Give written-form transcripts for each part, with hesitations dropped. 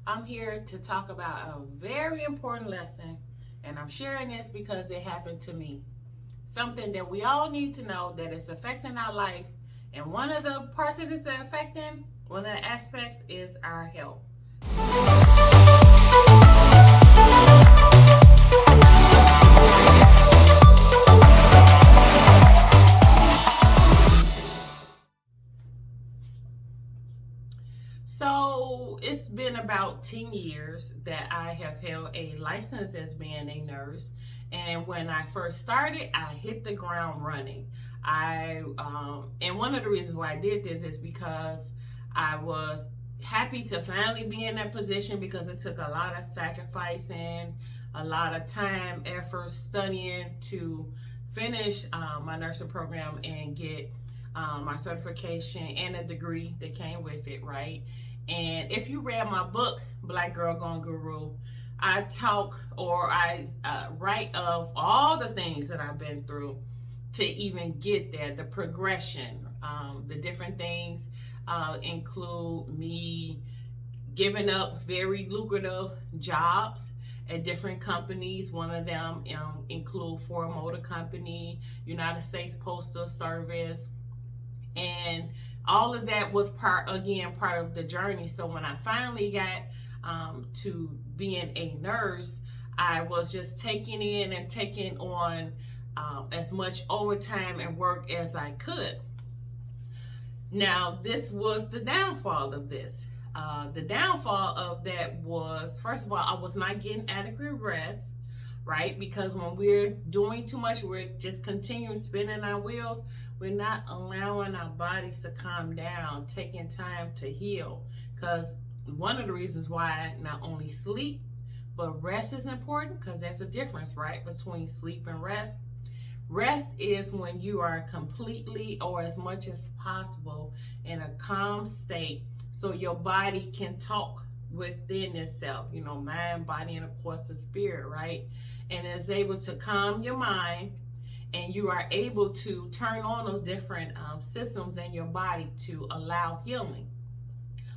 I'm here to talk about a very important lesson, and I'm sharing this because it happened to me. Something that we all need to know that is affecting our life, and one of the parts that it's affecting, one of the aspects is our health. So it's been about 10 years that I have held a license as being a nurse. And when I first started, I hit the ground running. And one of the reasons why I did this is because I was happy to finally be in that position because it took a lot of sacrificing, a lot of time, effort, studying to finish my nursing program and get my certification and a degree that came with it, right? And if you read my book, Black Girl Gone Guru, I talk or I write of all the things that I've been through to even get there, the progression, the different things include me giving up very lucrative jobs at different companies. One of them include Ford Motor Company, United States Postal Service, and all of that was part of the journey. So when I finally got to being a nurse, I was just taking in and taking on as much overtime and work as I could. Now, this was the downfall of this. The downfall of that was, first of all, I was not getting adequate rest, right? Because when we're doing too much, we're just continuing spinning our wheels. We're not allowing our bodies to calm down, taking time to heal. Because one of the reasons why not only sleep, but rest is important, because there's a difference, right, between sleep and rest. Rest is when you are completely or as much as possible in a calm state so your body can talk within itself, mind, body, and of course the spirit, right? And is able to calm your mind, and you are able to turn on those different systems in your body to allow healing,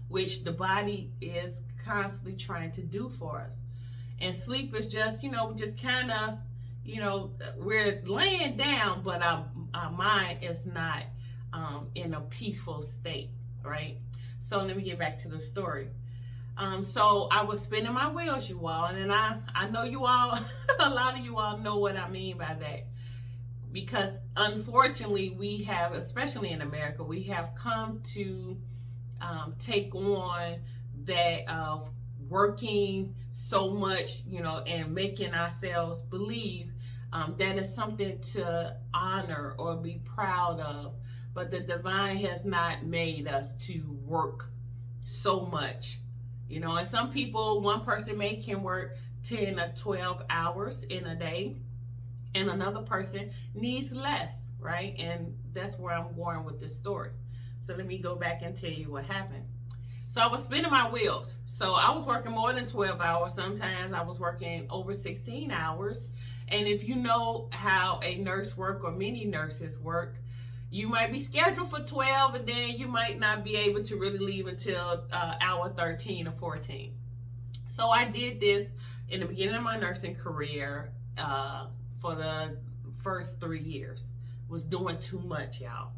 which the body is constantly trying to do for us. And sleep is just, just kind of, we're laying down, but our mind is not in a peaceful state, right? So let me get back to the story. So I was spinning my wheels, you all, and then I know you all, a lot of you all know what I mean by that. Because unfortunately, we have, especially in America, we have come to take on that of working so much, and making ourselves believe that is something to honor or be proud of. But the divine has not made us to work so much, and some people, one person can work 10 or 12 hours in a day, and another person needs less, right? And that's where I'm going with this story. So let me go back and tell you what happened. So I was spinning my wheels. So I was working more than 12 hours. Sometimes I was working over 16 hours. And if you know how a nurse work or many nurses work, you might be scheduled for 12, and then you might not be able to really leave until hour 13 or 14. So I did this in the beginning of my nursing career for the first 3 years. Was doing too much, y'all.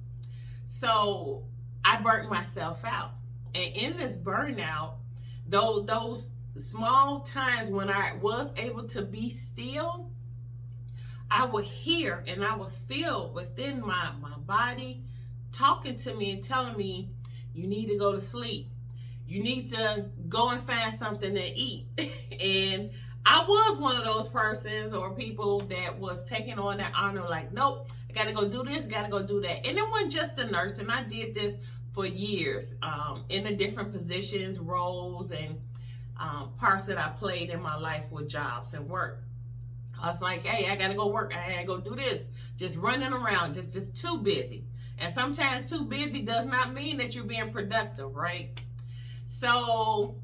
So I burnt myself out. And in this burnout, those small times when I was able to be still, I would hear and I would feel within my body talking to me and telling me, you need to go to sleep. You need to go and find something to eat. And I was one of those persons or people that was taking on that honor, like, nope, I gotta go do this, gotta go do that. And it wasn't just a nurse, and I did this for years in the different positions, roles, and parts that I played in my life with jobs and work. I was like, hey, I gotta go work, I gotta go do this, just running around, just too busy. And sometimes too busy does not mean that you're being productive, right? So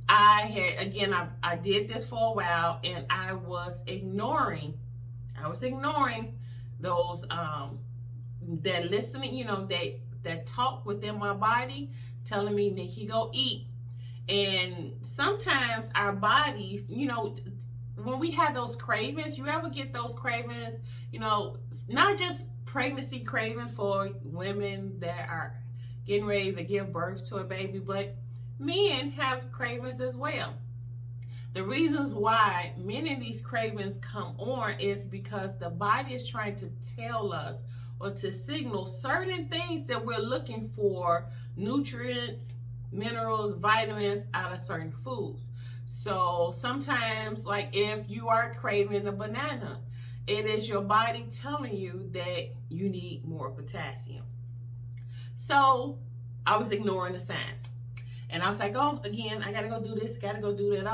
I did this for a while, and I was ignoring those that listening, that talk within my body telling me, Nikki, go eat. And sometimes our bodies, when we have those cravings, you ever get those cravings, not just pregnancy cravings for women that are getting ready to give birth to a baby, but men have cravings as well. The reasons why many of these cravings come on is because the body is trying to tell us or to signal certain things that we're looking for, nutrients, minerals, vitamins out of certain foods. So sometimes, like if you are craving a banana, it is your body telling you that you need more potassium. So I was ignoring the signs. And I was like, oh, again, I gotta go do this, gotta go do that,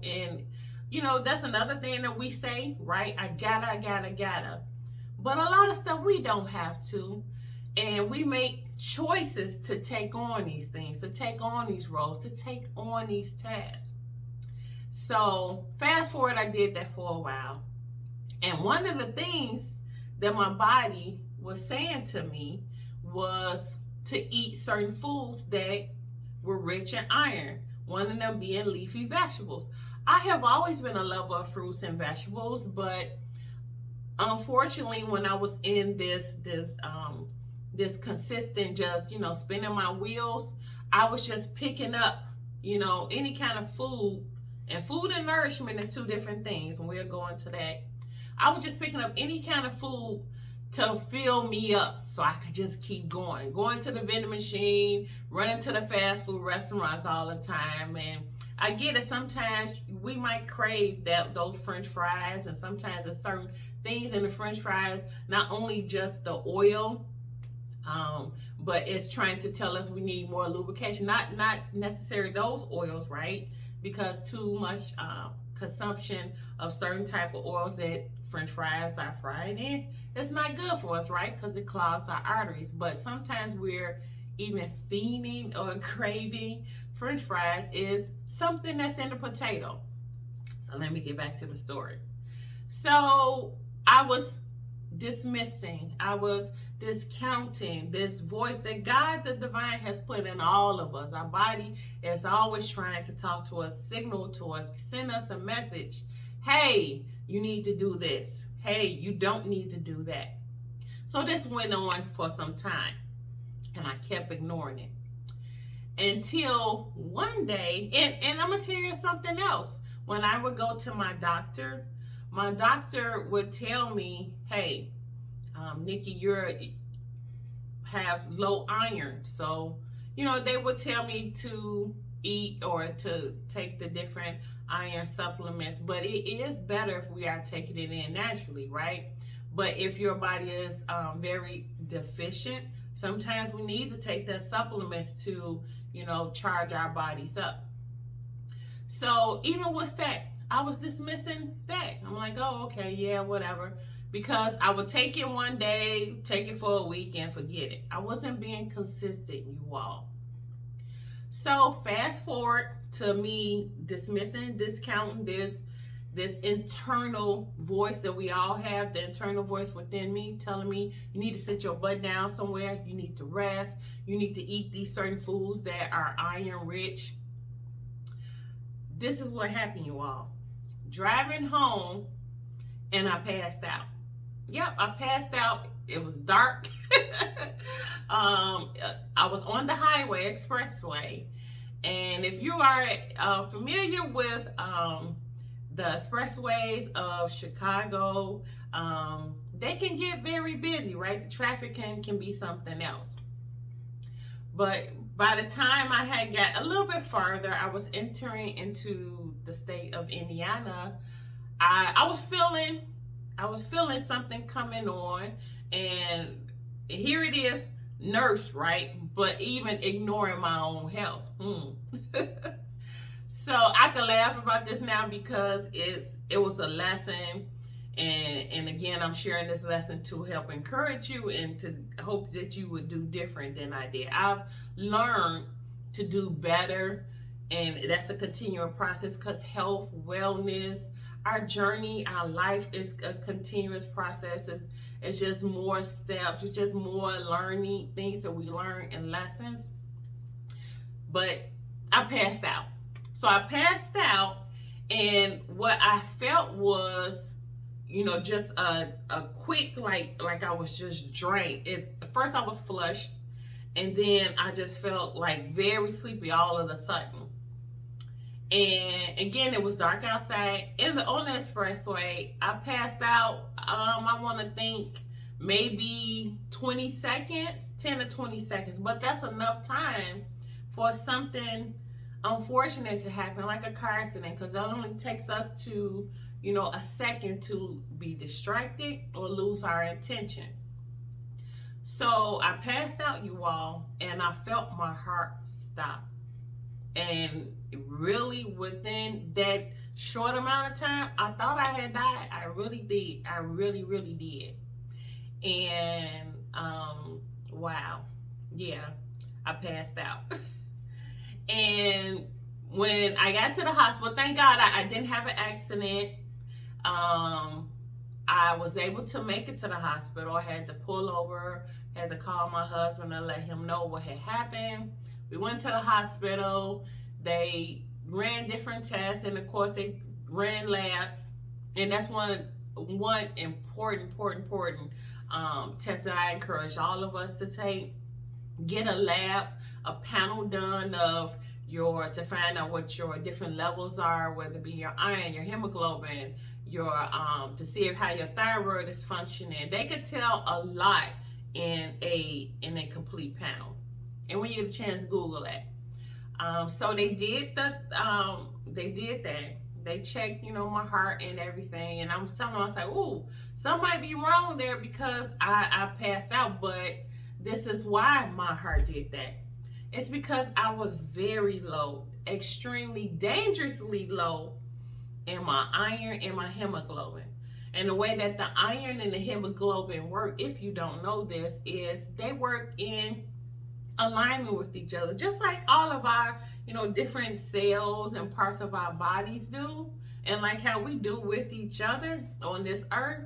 And that's another thing that we say, right? I gotta. But a lot of stuff we don't have to. And we make choices to take on these things, to take on these roles, to take on these tasks. So fast forward, I did that for a while. And one of the things that my body was saying to me was to eat certain foods that were rich in iron, one of them being leafy vegetables. I have always been a lover of fruits and vegetables, but unfortunately, when I was in this consistent just spinning my wheels, I was just picking up any kind of food, and food and nourishment is two different things, and we'll go into that. I was just picking up any kind of food to fill me up so I could just keep going to the vending machine, running to the fast food restaurants all the time. And I get it, sometimes we might crave those french fries, and sometimes there's certain things in the french fries, not only just the oil, but it's trying to tell us we need more lubrication, not necessarily those oils, right? Because too much consumption of certain type of oils that french fries are fried in, it's not good for us, right? Because it clogs our arteries. But sometimes we're even fiending or craving french fries is something that's in the potato. So let me get back to the story. So I was dismissing, I was discounting this voice that God the divine has put in all of us. Our body is always trying to talk to us, signal to us, send us a message. Hey, you need to do this. Hey, you don't need to do that. So this went on for some time, and I kept ignoring it until one day, and I'm gonna tell you something else. When I would go to my doctor would tell me, hey, Nikki, you have low iron. So, they would tell me to eat or to take the different iron supplements, but it is better if we are taking it in naturally, right? But if your body is very deficient, sometimes we need to take the supplements to, charge our bodies up. So even with that, I was dismissing that. I'm like, oh, okay, yeah, whatever. Because I would take it one day, take it for a week, and forget it. I wasn't being consistent, you all. So fast forward to me dismissing, discounting this internal voice that we all have, the internal voice within me telling me you need to sit your butt down somewhere, you need to rest, you need to eat these certain foods that are iron rich. This is what happened, you all. Driving home, and I passed out. Yep, I passed out. It was dark. I was on the highway, expressway. And if you are familiar with the expressways of Chicago, they can get very busy, right? The traffic can be something else. But by the time I had got a little bit farther, I was entering into the state of Indiana. I was feeling something coming on, and here it is, nurse, right? But even ignoring my own health. So I can laugh about this now because it was a lesson, and again, I'm sharing this lesson to help encourage you and to hope that you would do different than I did. I've learned to do better, and that's a continuing process because health, wellness, our journey, our life is a continuous process. It's just more steps. It's just more learning things that we learn and lessons. But I passed out. So I passed out, and what I felt was, just a quick, like I was just drained. At first I was flushed, and then I just felt like very sleepy all of a sudden. And again, it was dark outside. On the expressway, I passed out. I want to think maybe 20 seconds, 10 to 20 seconds, but that's enough time for something unfortunate to happen, like a car accident, because it only takes us to, a second to be distracted or lose our attention. So I passed out, you all, and I felt my heart stop. And really, within that short amount of time, I thought I had died. I really did. I really, really did. And wow, yeah, I passed out. And when I got to the hospital, thank God I didn't have an accident. I was able to make it to the hospital. I had to pull over, had to call my husband and let him know what had happened. We went to the hospital. They ran different tests, and of course they ran labs. And that's one important test that I encourage all of us to take. Get a lab, a panel done of to find out what your different levels are, whether it be your iron, your hemoglobin, your to see how your thyroid is functioning. They could tell a lot in a complete panel. And when you get a chance, Google it. So they did that. They checked, my heart and everything. And I was telling them, I was like, "Ooh, something might be wrong there because I passed out." But this is why my heart did that. It's because I was very low, extremely dangerously low in my iron and my hemoglobin. And the way that the iron and the hemoglobin work, if you don't know this, is they work in alignment with each other, just like all of our, different cells and parts of our bodies do, and like how we do with each other on this earth.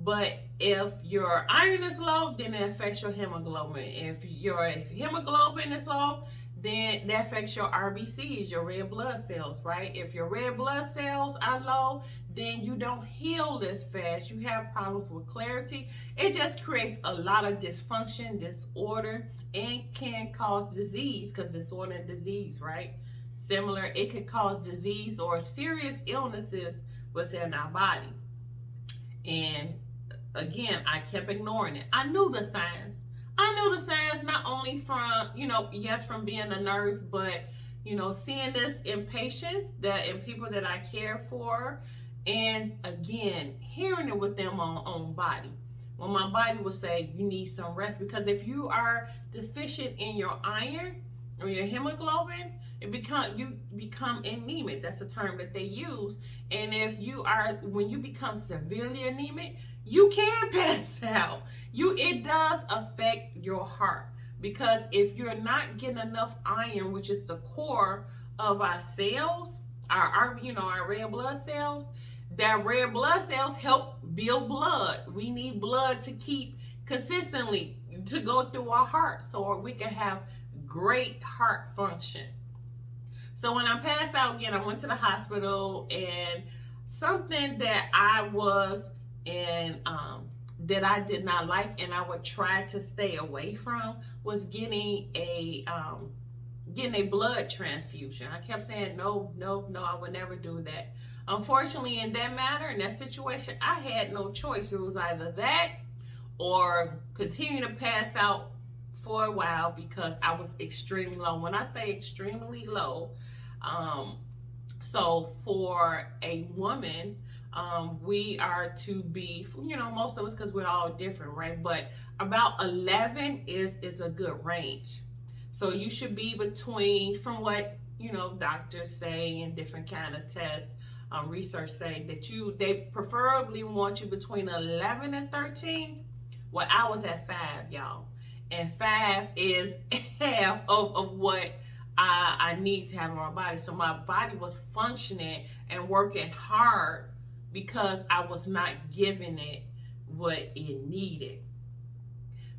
But if your iron is low, then it affects your hemoglobin. If your hemoglobin is low, then that affects your RBCs, your red blood cells, right? If your red blood cells are low, then you don't heal as fast. You have problems with clarity. It just creates a lot of dysfunction, disorder, and can cause disease, because disorder and disease, right? Similar, it could cause disease or serious illnesses within our body. And again, I kept ignoring it. I knew the signs. Not only from, yes, from being a nurse, but, seeing this in patients in people that I care for, and again, hearing it with them on own body. When my body would say, you need some rest, because if you are deficient in your iron or your hemoglobin, you become anemic. That's a term that they use. And when you become severely anemic, you can pass out. It does affect your heart, because if you're not getting enough iron, which is the core of our cells, our red blood cells, that red blood cells help build blood. We need blood to keep consistently to go through our heart so we can have great heart function. So when I passed out again, I went to the hospital, and something that I was in that I did not like and I would try to stay away from was getting a blood transfusion. I kept saying no, I would never do that. Unfortunately, in that situation, I had no choice. It was either that or continue to pass out for a while, because I was extremely low. When I say extremely low, so for a woman, we are to be, most of us, because we're all different, right? But about 11 is a good range. So you should be between, from what, doctors say and different kind of tests, research say that they preferably want you between 11 and 13. Well, I was at 5, y'all. And 5 is half of what I need to have in my body. So my body was functioning and working hard because I was not giving it what it needed.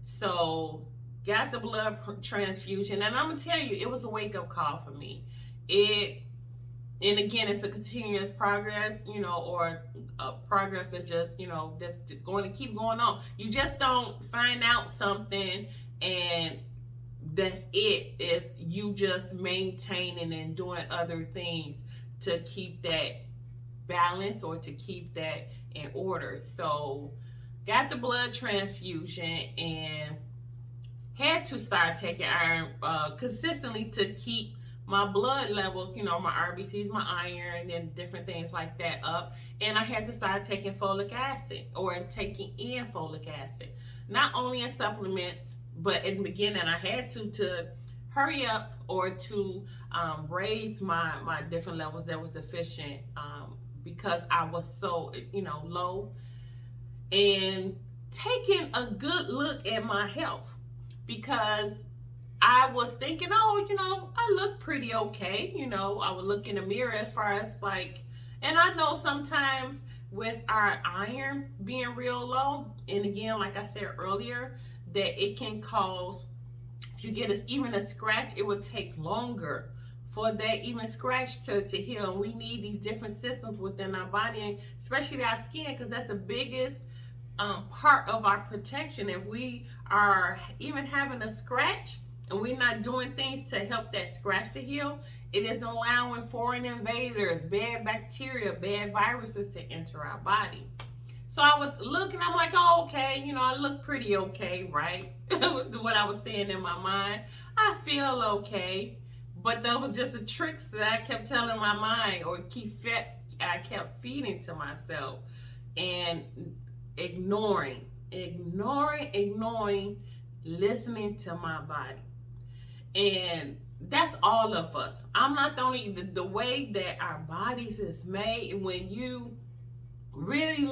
So got the blood transfusion, and I'm gonna tell you, it was a wake up call for me. It and again, it's a continuous progress, or a progress that's just, that's going to keep going on. You just don't find out something and that's it. It's you just maintaining and doing other things to keep that balance or to keep that in order. So, got the blood transfusion and had to start taking iron consistently to keep my blood levels, my RBCs, my iron, and different things like that up. And I had to start taking folic acid or taking in folic acid, not only in supplements, but in the beginning I had to hurry up or to raise my different levels that was deficient because I was so low, and taking a good look at my health because I was thinking, oh, I look pretty okay. I would look in the mirror as far as and I know sometimes with our iron being real low, and again, like I said earlier, that it can cause, if you get even a scratch, it would take longer for that even scratch to heal. And we need these different systems within our body, and especially our skin, because that's the biggest part of our protection. If we are even having a scratch and we're not doing things to help that scratch to heal, it is allowing foreign invaders, bad bacteria, bad viruses to enter our body. So I would look and I'm like, oh, okay, I look pretty okay, right? What I was saying in my mind, I feel okay. But that was just the tricks that I kept telling my mind, or I kept feeding to myself and ignoring, listening to my body. And that's all of us. I'm not the only, the way that our bodies is made, when you really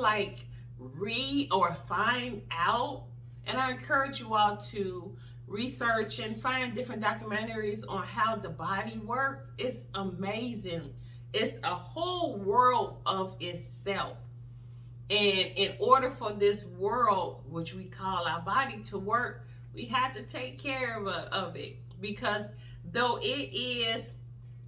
read or find out, and I encourage you all to research and find different documentaries on how the body works. It's amazing. It's a whole world of itself. And in order for this world, which we call our body, to work, we have to take care of it. Because though it is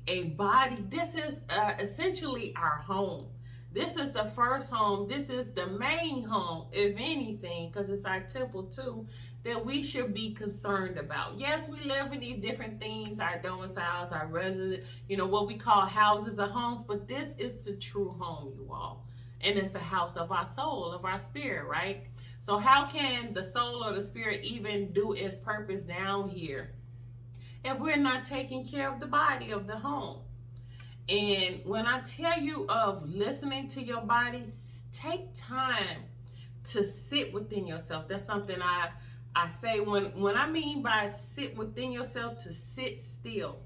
a body, this is essentially our home. This is the first home. This is the main home, if anything, because it's our temple too, that we should be concerned about. Yes, we live in these different things, our domiciles, our residence, what we call houses or homes, but this is the true home, you all. And it's the house of our soul, of our spirit, right? So how can the soul or the spirit even do its purpose down here if we're not taking care of the body, of the home? And when I tell you of listening to your body, take time to sit within yourself. That's something I say when I mean by sit within yourself, to sit still.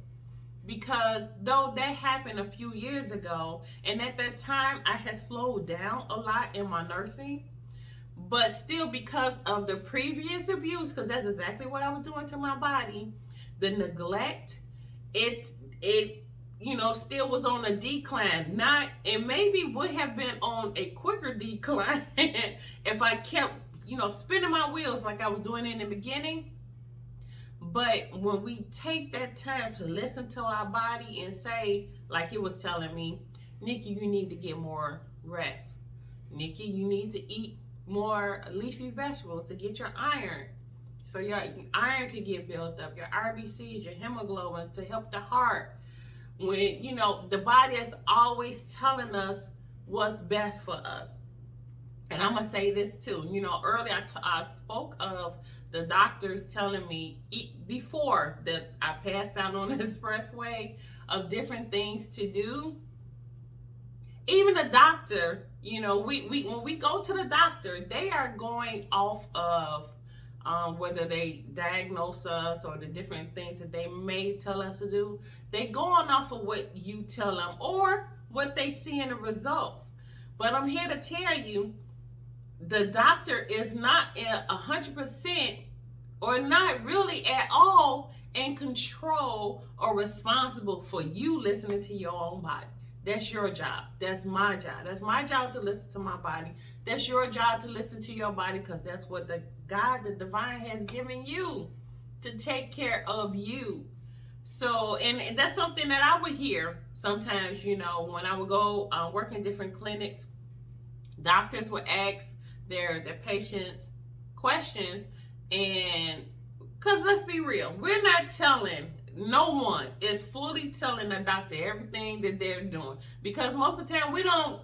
Because though that happened a few years ago, and at that time I had slowed down a lot in my nursing, but still, because of the previous abuse, because that's exactly what I was doing to my body, the neglect, it still was on a decline. It maybe would have been on a quicker decline if I kept, spinning my wheels like I was doing in the beginning. But when we take that time to listen to our body and say, like it was telling me, Nikki, you need to get more rest. Nikki, you need to eat more leafy vegetables to get your iron. So your iron can get built up, your RBCs, your hemoglobin, to help the heart. When, the body is always telling us what's best for us. And I'm going to say this too. Earlier I spoke of the doctors telling me before that I passed out on the expressway of different things to do. Even the doctor, when we go to the doctor, they are going off of whether they diagnose us or the different things that they may tell us to do. They going off of what you tell them or what they see in the results. But I'm here to tell you, the doctor is not 100% or not really at all in control or responsible for you listening to your own body. That's your job. That's my job. That's my job to listen to my body. That's your job to listen to your body, because that's what the God, the divine, has given you. to take care of you. So, and that's something that I would hear sometimes, when I would go work in different clinics. Doctors would ask their patients questions, and because let's be real, we're not telling, no one is fully telling a doctor everything that they're doing, because most of the time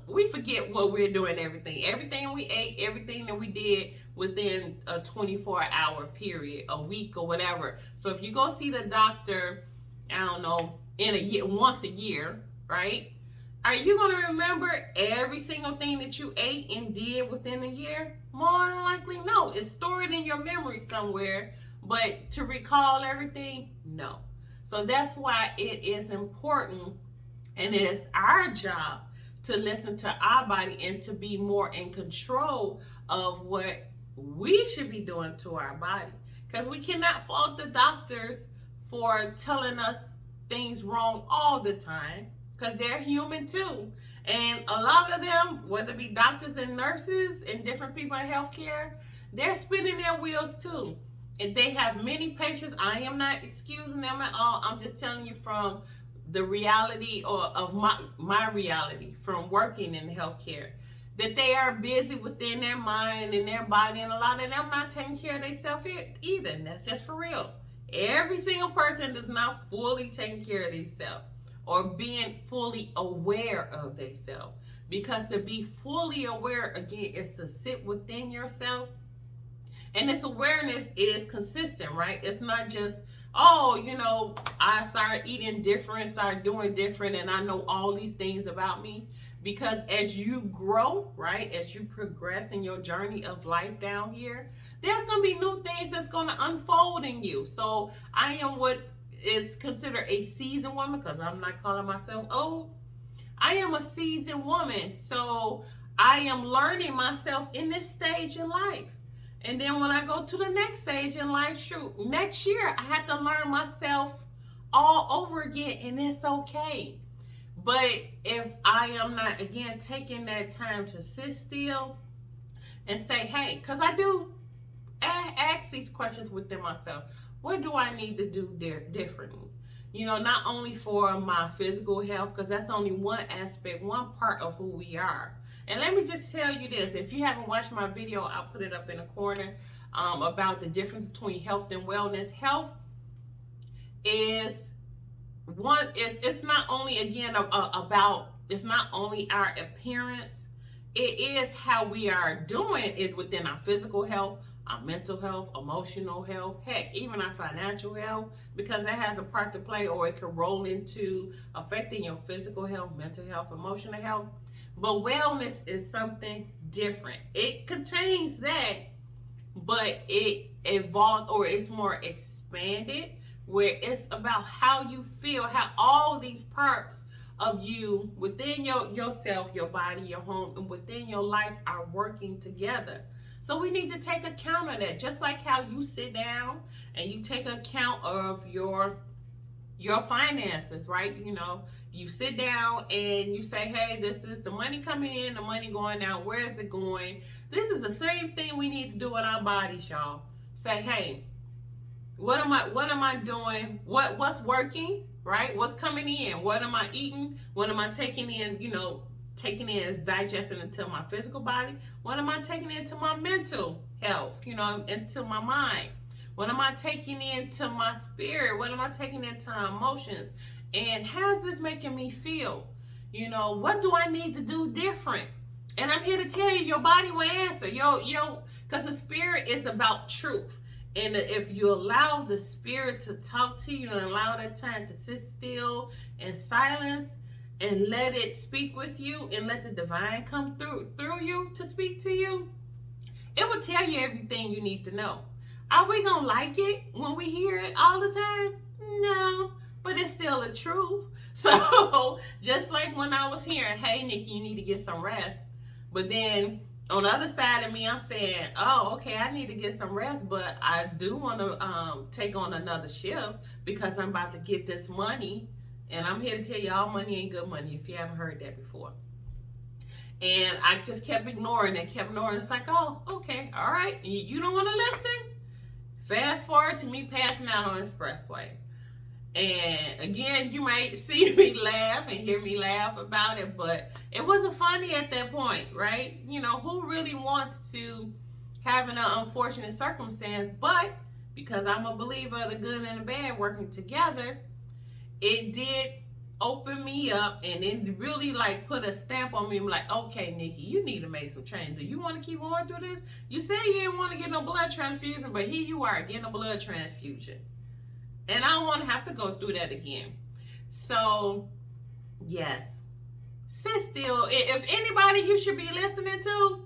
we forget what we're doing, everything we ate, everything that we did within a 24-hour period, a week or whatever. So if you go see the doctor, I don't know, in a year, once a year, right? Are you going to remember every single thing that you ate and did within a year? More than likely, no. It's stored in your memory somewhere, but to recall everything, no. So that's why it is important, and it is our job to listen to our body and to be more in control of what we should be doing to our body. Because we cannot fault the doctors for telling us things wrong all the time, because they're human too. And a lot of them, whether it be doctors and nurses and different people in healthcare, they're spinning their wheels too. And they have many patients. I am not excusing them at all. I'm just telling you from the reality of my reality from working in healthcare, that they are busy within their mind and their body, and a lot of them not taking care of themselves either. And that's just for real. Every single person does not fully take care of themselves or being fully aware of themselves. Because to be fully aware, again, is to sit within yourself. And this awareness is consistent, right? It's not just, I started eating different, started doing different, and I know all these things about me. Because as you grow, right, as you progress in your journey of life down here, there's going to be new things that's going to unfold in you. So I am what is considered a seasoned woman, because I'm not calling myself old. I am a seasoned woman. So I am learning myself in this stage in life. And then when I go to the next stage in life, shoot, next year I have to learn myself all over again, and it's okay. But if I am not, again, taking that time to sit still and say, hey, because I do ask these questions within myself. What do I need to do differently? Not only for my physical health, because that's only one aspect, one part of who we are. And let me just tell you this. If you haven't watched my video, I'll put it up in the corner, about the difference between health and wellness. Health is it's not only, again, about, it's not only our appearance. It is how we are doing it within our physical health, our mental health, emotional health, heck, even our financial health, because that has a part to play, or it could roll into affecting your physical health, mental health, emotional health. But wellness is something different. It contains that, but it evolved, or it's more expanded, where it's about how you feel, how all these parts of you within yourself, your body, your home, and within your life are working together. So we need to take account of that. Just like how you sit down and you take account of your finances, right? You sit down and you say, hey, this is the money coming in, the money going out, where is it going? This is the same thing we need to do with our bodies, y'all. Say, hey, what am I doing? What's working, right? What's coming in? What am I eating? What am I taking in? Taking in is digesting into my physical body. What am I taking into my mental health? Into my mind. What am I taking into my spirit? What am I taking into my emotions? And how's this making me feel? What do I need to do different? And I'm here to tell you, your body will answer. Because the spirit is about truth. And if you allow the spirit to talk to you and allow that time to sit still in silence and let it speak with you and let the divine come through you to speak to you, it will tell you everything you need to know. Are we going to like it when we hear it all the time? No, but it's still the truth. So just like when I was hearing, hey, Nikki, you need to get some rest. But then on the other side of me, I'm saying, oh, okay, I need to get some rest, but I do want to take on another shift because I'm about to get this money. And I'm here to tell you, all money ain't good money, if you haven't heard that before. And I just kept ignoring it, It's like, oh, okay, all right. You don't want to listen? Fast forward to me passing out on the expressway. And again, you might see me laugh and hear me laugh about it, but it wasn't funny at that point, right? You know, who really wants to have an unfortunate circumstance? But because I'm a believer of the good and the bad working together, it did open me up, and it really like put a stamp on me. I'm like, okay, Nikki, you need to make some change. Do you want to keep going through this? You said you didn't want to get no blood transfusion, but here you are getting a blood transfusion. And I don't want to have to go through that again. So, yes, sit still. If anybody you should be listening to,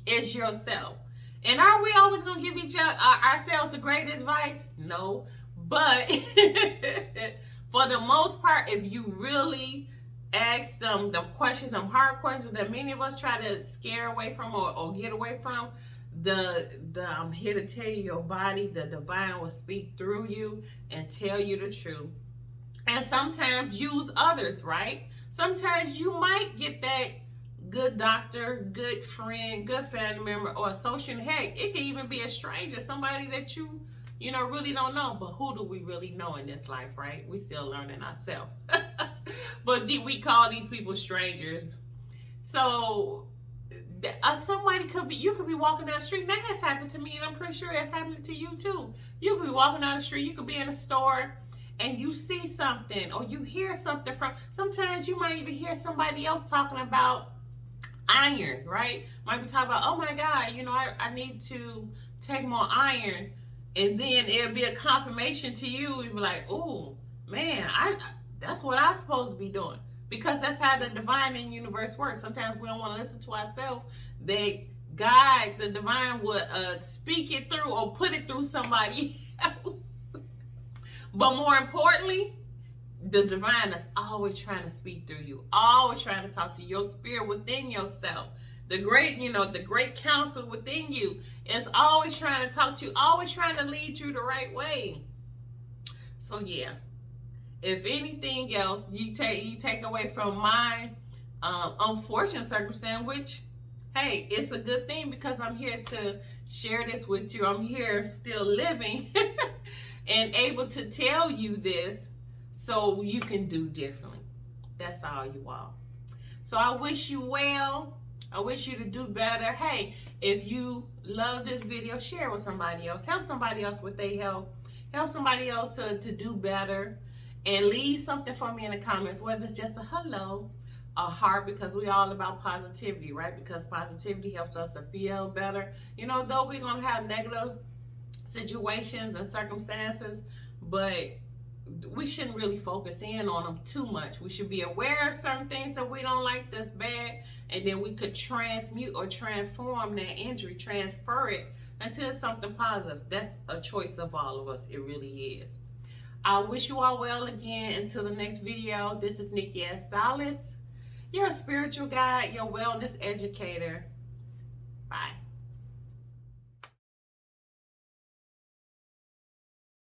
is yourself. And are we always going to give each other ourselves the great advice? No. But for the most part, if you really ask them the questions, them hard questions that many of us try to scare away from or get away from, I'm here to tell you, your body, the divine will speak through you and tell you the truth. And sometimes use others, right? Sometimes you might get that good doctor, good friend, good family member, or associate. Heck, it can even be a stranger, somebody that you really don't know. But who do we really know in this life, right? We still learning ourselves. But we call these people strangers. So somebody you could be walking down the street. That has happened to me, and I'm pretty sure that's happening to you too. You could be walking down the street, you could be in a store, and you see something or you hear something sometimes you might even hear somebody else talking about iron, right? Might be talking about, oh my God, I need to take more iron. And then it'll be a confirmation to you. You'll be like, oh man, that's what I'm supposed to be doing. Because that's how the divine and universe works. Sometimes we don't want to listen to ourselves. God, the divine, would speak it through or put it through somebody else. But more importantly, the divine is always trying to speak through you, always trying to talk to your spirit within yourself. The great counsel within you is always trying to talk to you, always trying to lead you the right way. So yeah. If anything else you take away from my unfortunate circumstance, which, hey, it's a good thing because I'm here to share this with you. I'm here still living and able to tell you this so you can do differently. That's all, you all. So I wish you well. I wish you to do better. Hey, if you love this video, share with somebody else. Help somebody else with their health. Help somebody else to do better. And leave something for me in the comments, whether it's just a hello, a heart, because we're all about positivity, right? Because positivity helps us to feel better. Though we're going to have negative situations and circumstances, but we shouldn't really focus in on them too much. We should be aware of certain things that we don't like that's bad, and then we could transmute or transform that injury, transfer it into something positive. That's a choice of all of us. It really is. I wish you all well again. Until the next video, this is Nikki S. Salas, your spiritual guide, your wellness educator. Bye.